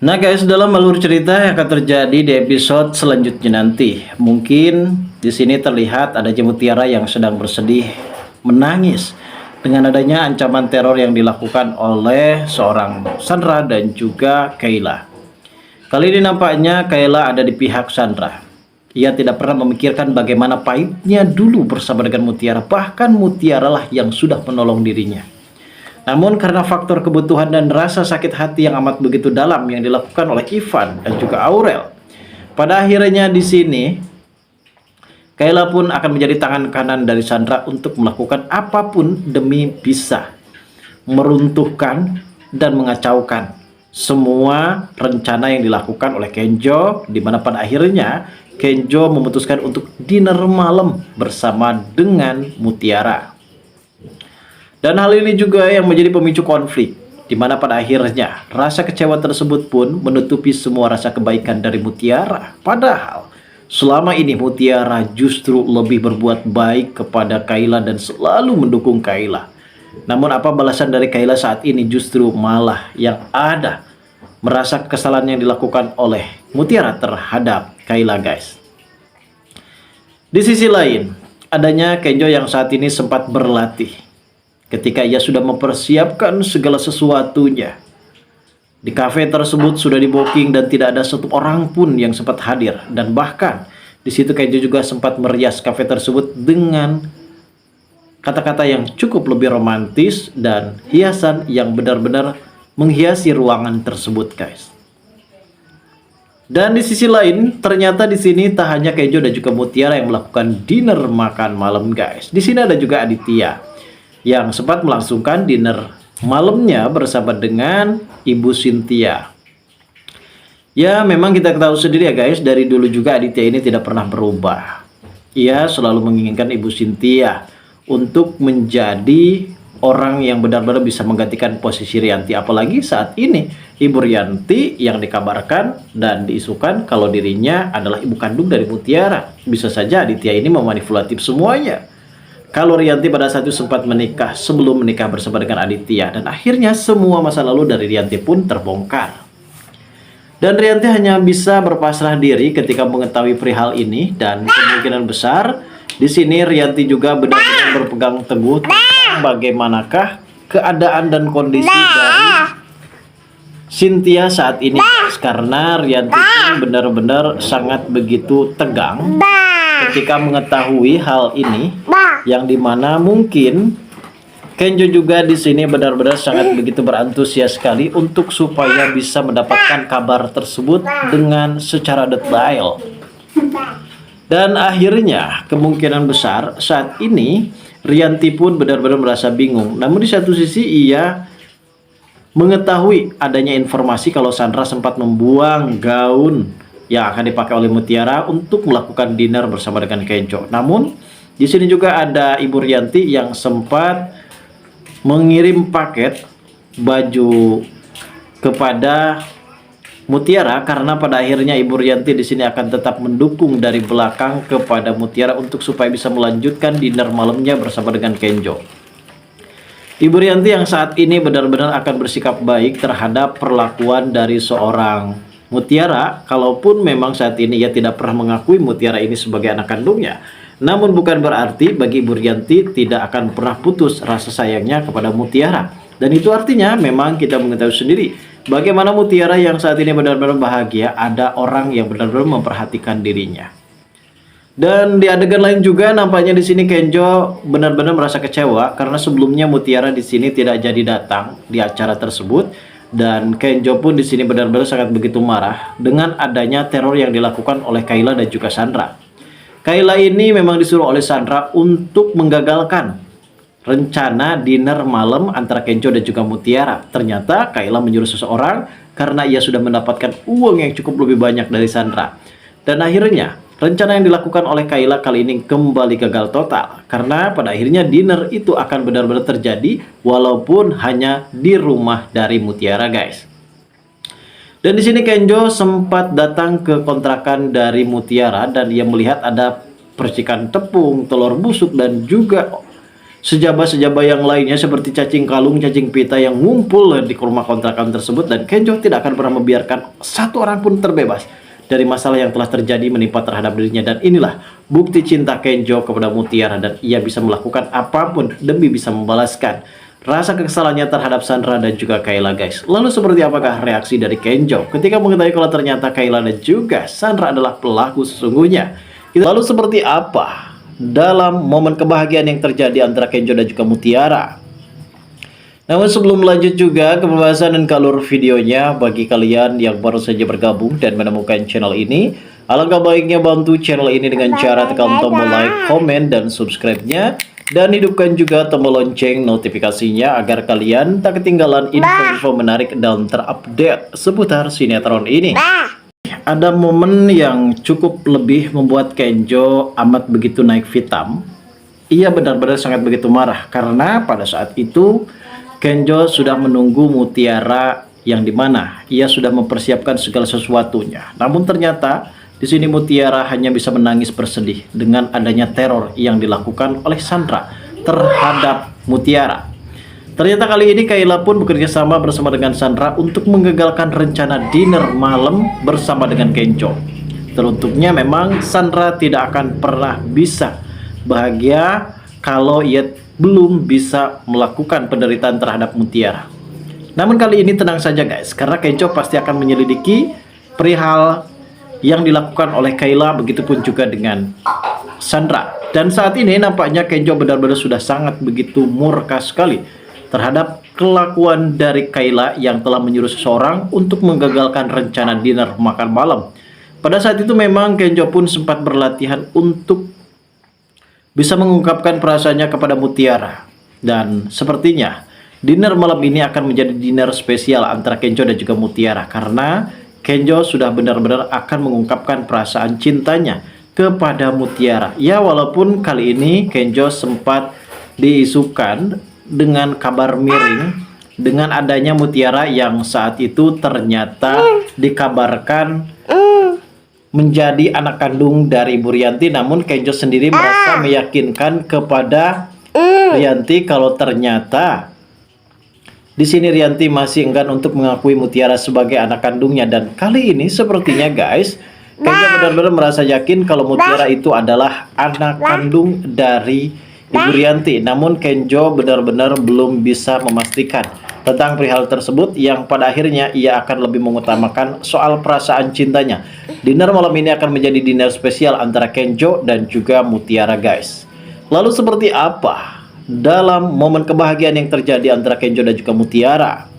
Nah guys, dalam alur cerita yang akan terjadi di episode selanjutnya nanti, mungkin di sini terlihat ada Mutiara yang sedang bersedih, menangis dengan adanya ancaman teror yang dilakukan oleh seorang Sandra dan juga Kayla. Kali ini nampaknya Kayla ada di pihak Sandra. Ia tidak pernah memikirkan bagaimana pahitnya dulu bersama dengan Mutiara, bahkan Mutiara lah yang sudah menolong dirinya. Namun karena faktor kebutuhan dan rasa sakit hati yang amat begitu dalam yang dilakukan oleh Ivan dan juga Aurel, pada akhirnya di sini Kayla pun akan menjadi tangan kanan dari Sandra untuk melakukan apapun demi bisa meruntuhkan dan mengacaukan semua rencana yang dilakukan oleh Kenjo, di mana pada akhirnya Kenjo memutuskan untuk dinner malam bersama dengan Mutiara. Dan hal ini juga yang menjadi pemicu konflik, di mana pada akhirnya rasa kecewa tersebut pun menutupi semua rasa kebaikan dari Mutiara. Padahal selama ini Mutiara justru lebih berbuat baik kepada Kayla dan selalu mendukung Kayla. Namun apa balasan dari Kayla saat ini justru malah yang ada merasa kesalahan yang dilakukan oleh Mutiara terhadap Kayla guys. Di sisi lain, adanya Kenjo yang saat ini sempat berlatih. Ketika ia sudah mempersiapkan segala sesuatunya, di kafe tersebut sudah di-booking dan tidak ada satu orang pun yang sempat hadir. Dan bahkan di situ Kenjo juga sempat merias kafe tersebut dengan kata-kata yang cukup lebih romantis dan hiasan yang benar-benar menghiasi ruangan tersebut, guys. Dan di sisi lain, ternyata di sini tak hanya Kenjo dan juga Mutiara yang melakukan dinner makan malam, guys. Di sini ada juga Aditya yang sempat melangsungkan dinner malamnya bersama dengan Ibu Cynthia. Ya, memang kita ketahui sendiri ya guys, dari dulu juga Aditya ini tidak pernah berubah. Ia selalu menginginkan Ibu Cynthia untuk menjadi orang yang benar-benar bisa menggantikan posisi Rianti. Apalagi saat ini Ibu Rianti yang dikabarkan dan diisukan kalau dirinya adalah ibu kandung dari Mutiara. Bisa saja Aditya ini memanipulatif semuanya. Kalau Rianti pada saat itu sempat menikah sebelum menikah bersama dengan Aditya, dan akhirnya semua masa lalu dari Rianti pun terbongkar. Dan Rianti hanya bisa berpasrah diri ketika mengetahui perihal ini, dan kemungkinan besar di sini Rianti juga benar-benar berpegang teguh tentang bagaimanakah keadaan dan kondisi dari Cynthia saat ini, guys. Karena Rianti benar-benar sangat begitu tegang ketika mengetahui hal ini, yang dimana mungkin Kenjo juga di sini benar-benar sangat begitu berantusias sekali untuk supaya bisa mendapatkan kabar tersebut dengan secara detail. Dan akhirnya kemungkinan besar saat ini Rianti pun benar-benar merasa bingung. Namun di satu sisi ia mengetahui adanya informasi kalau Sandra sempat membuang gaun yang akan dipakai oleh Mutiara untuk melakukan dinner bersama dengan Kenjo. Namun di sini juga ada Ibu Rianti yang sempat mengirim paket baju kepada Mutiara, karena pada akhirnya Ibu Rianti di sini akan tetap mendukung dari belakang kepada Mutiara untuk supaya bisa melanjutkan dinner malamnya bersama dengan Kenjo. Ibu Rianti yang saat ini benar-benar akan bersikap baik terhadap perlakuan dari seorang Mutiara, kalaupun memang saat ini ia tidak pernah mengakui Mutiara ini sebagai anak kandungnya. Namun bukan berarti bagi Ibu Rianti tidak akan pernah putus rasa sayangnya kepada Mutiara. Dan itu artinya memang kita mengetahui sendiri bagaimana Mutiara yang saat ini benar-benar bahagia ada orang yang benar-benar memperhatikan dirinya. Dan di adegan lain juga nampaknya di sini Kenjo benar-benar merasa kecewa karena sebelumnya Mutiara di sini tidak jadi datang di acara tersebut. Dan Kenjo pun di sini benar-benar sangat begitu marah dengan adanya teror yang dilakukan oleh Kayla dan juga Sandra. Kayla ini memang disuruh oleh Sandra untuk menggagalkan rencana dinner malam antara Kenjo dan juga Mutiara. Ternyata Kayla menyuruh seseorang karena ia sudah mendapatkan uang yang cukup lebih banyak dari Sandra. Dan akhirnya rencana yang dilakukan oleh Kayla kali ini kembali gagal total. Karena pada akhirnya dinner itu akan benar-benar terjadi walaupun hanya di rumah dari Mutiara, guys. Dan di sini Kenjo sempat datang ke kontrakan dari Mutiara dan ia melihat ada percikan tepung, telur busuk dan juga sejaba-sejaba yang lainnya seperti cacing kalung, cacing pita yang ngumpul di rumah kontrakan tersebut, dan Kenjo tidak akan pernah membiarkan satu orang pun terbebas dari masalah yang telah terjadi menimpa terhadap dirinya. Dan inilah bukti cinta Kenjo kepada Mutiara, dan ia bisa melakukan apapun demi bisa membalaskan rasa kekesalannya terhadap Sandra dan juga Kayla, guys. Lalu seperti apakah reaksi dari Kenjo ketika mengetahui kalau ternyata Kayla dan juga Sandra adalah pelaku sesungguhnya? Lalu seperti apa dalam momen kebahagiaan yang terjadi antara Kenjo dan juga Mutiara? Namun sebelum lanjut juga ke pembahasan dan ke alur videonya, bagi kalian yang baru saja bergabung dan menemukan channel ini, alangkah baiknya bantu channel ini dengan cara tekan tombol like, komen, dan subscribe-nya, dan hidupkan juga tombol lonceng notifikasinya agar kalian tak ketinggalan info-info menarik dan terupdate seputar sinetron ini. Ada momen yang cukup lebih membuat Kenjo amat begitu naik pitam. Ia benar-benar sangat begitu marah karena pada saat itu Kenjo sudah menunggu Mutiara, yang dimana ia sudah mempersiapkan segala sesuatunya. Namun ternyata di sini Mutiara hanya bisa menangis bersedih dengan adanya teror yang dilakukan oleh Sandra terhadap Mutiara. Ternyata kali ini Kayla pun bekerja sama bersama dengan Sandra untuk menggagalkan rencana dinner malam bersama dengan Kenjo. Teruntuknya memang Sandra tidak akan pernah bisa bahagia kalau ia belum bisa melakukan penderitaan terhadap Mutiara. Namun kali ini tenang saja guys, karena Kenjo pasti akan menyelidiki perihal yang dilakukan oleh Kayla, begitupun juga dengan Sandra. Dan saat ini nampaknya Kenjo benar-benar sudah sangat begitu murka sekali terhadap kelakuan dari Kayla yang telah menyuruh seseorang untuk menggagalkan rencana dinner makan malam. Pada saat itu memang Kenjo pun sempat berlatihan untuk bisa mengungkapkan perasaannya kepada Mutiara. Dan sepertinya dinner malam ini akan menjadi dinner spesial antara Kenjo dan juga Mutiara, karena Kenjo sudah benar-benar akan mengungkapkan perasaan cintanya kepada Mutiara. Ya, walaupun kali ini Kenjo sempat diisukan dengan kabar miring dengan adanya Mutiara yang saat itu ternyata dikabarkan menjadi anak kandung dari Ibu Rianti. Namun Kenjo sendiri merasa meyakinkan kepada Rianti kalau ternyata di sini Rianti masih enggan untuk mengakui Mutiara sebagai anak kandungnya. Dan kali ini sepertinya guys, Kenjo benar-benar merasa yakin kalau Mutiara itu adalah anak kandung dari Ibu Rianti. Namun Kenjo benar-benar belum bisa memastikan tentang perihal tersebut, yang pada akhirnya ia akan lebih mengutamakan soal perasaan cintanya. Dinner malam ini akan menjadi dinner spesial antara Kenjo dan juga Mutiara guys. Lalu seperti apa dalam momen kebahagiaan yang terjadi antara Kenjo dan juga Mutiara?